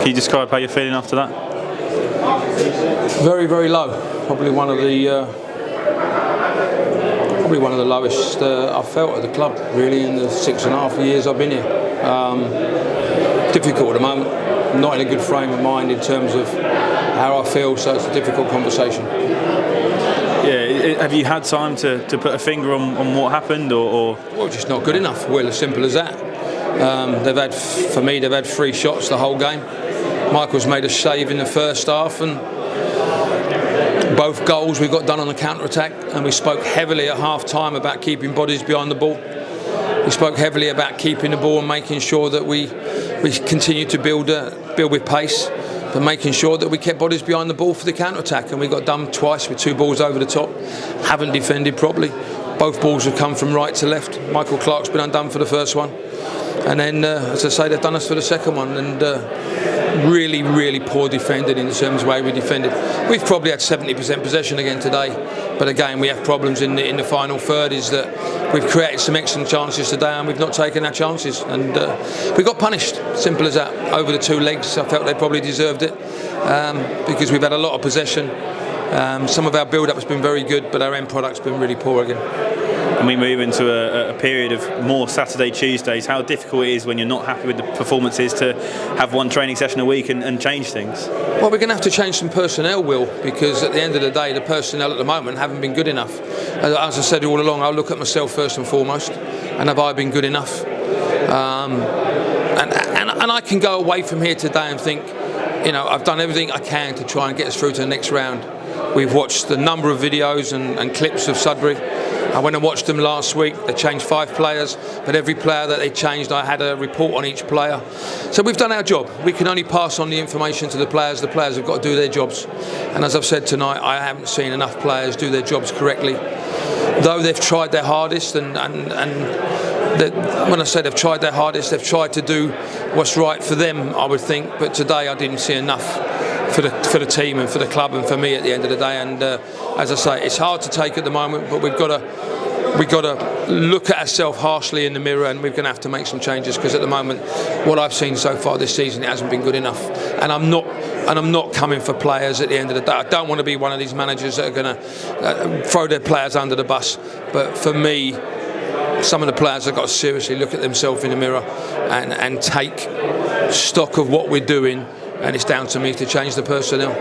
Can you describe how you're feeling after that? Very, very low. Probably one of the lowest I've felt at the club, really, in the 6.5 years I've been here. Difficult at the moment. Not in a good frame of mind in terms of how I feel, so it's a difficult conversation. Yeah, have you had time to put a finger on what happened, or? Well, just not good enough. Well, as simple as that. They've had 3 shots the whole game. Michael's made a save in the first half, and both goals we got done on the counter-attack, and we spoke heavily at half-time about keeping bodies behind the ball. We spoke heavily about keeping the ball and making sure that we continue to build with pace, but making sure that we kept bodies behind the ball for the counter-attack, and we got done twice with 2 balls over the top. Haven't defended properly. Both balls have come from right to left. Michael Clark's been undone for the first one, and then, as I say, they've done us for the second one, and really, really poor defending in terms of the way we defended. We've probably had 70% possession again today, but again, we have problems in the final third. Is that we've created some excellent chances today, and we've not taken our chances, and we got punished. Simple as that. Over the 2 legs, I felt they probably deserved it, because we've had a lot of possession. Some of our build-up has been very good, but our end product's been really poor again. And we move into a period of more Saturday, Tuesdays. How difficult it is when you're not happy with the performances to have one training session a week and change things? Well, we're going to have to change some personnel, Will, because at the end of the day, the personnel at the moment haven't been good enough. As I said all along, I'll look at myself first and foremost, and have I been good enough? And I can go away from here today and think, I've done everything I can to try and get us through to the next round. We've watched a number of videos and clips of Sudbury. I went and watched them last week. They changed 5 players, but every player that they changed, I had a report on each player. So we've done our job. We can only pass on the information to the players. The players have got to do their jobs. And as I've said tonight, I haven't seen enough players do their jobs correctly. Though they've tried their hardest, and when I say they've tried their hardest, they've tried to do what's right for them, I would think. But today I didn't see enough for the team and for the club and for me at the end of the day. And as I say, it's hard to take at the moment, but we've got to look at ourselves harshly in the mirror, and we're going to have to make some changes, because at the moment, what I've seen so far this season, it hasn't been good enough. And I'm not coming for players at the end of the day. I don't want to be one of these managers that are going to throw their players under the bus. But for me, some of the players have got to seriously look at themselves in the mirror and take stock of what we're doing. And it's down to me to change the personnel.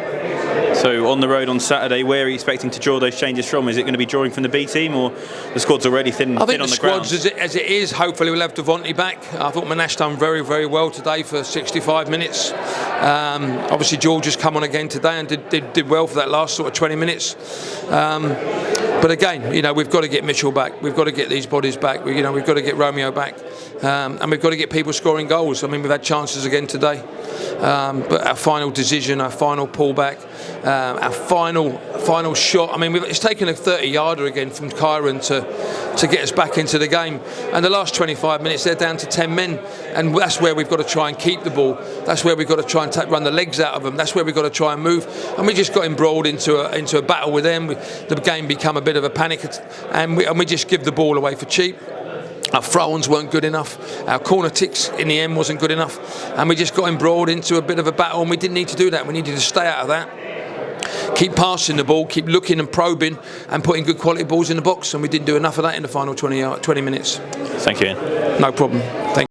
So on the road on Saturday, where are you expecting to draw those changes from? Is it going to be drawing from the B team, or the squad's already thin on the ground? I think the squad's as it is. Hopefully we'll have Devonte back. I thought Monash done very, very well today for 65 minutes. Obviously George has come on again today and did well for that last sort of 20 minutes. But again, we've got to get Mitchell back. We've got to get these bodies back. We've got to get Romeo back, and we've got to get people scoring goals. I mean, we've had chances again today, but our final decision, our final pullback, our final shot. I mean, it's taken a 30-yarder again from Kyron to get us back into the game. And the last 25 minutes, they're down to 10 men, and that's where we've got to try and keep the ball. That's where we've got to try and run the legs out of them. That's where we've got to try and move. And we just got embroiled into a battle with them. The game became a bit of a panic, and we just give the ball away for cheap. Our throw-ons weren't good enough. Our corner ticks in the end wasn't good enough, and we just got embroiled into a bit of a battle. And we didn't need to do that. We needed to stay out of that. Keep passing the ball, keep looking and probing, and putting good quality balls in the box. And we didn't do enough of that in the final 20 minutes. Thank you, Ian. No problem. Thank you.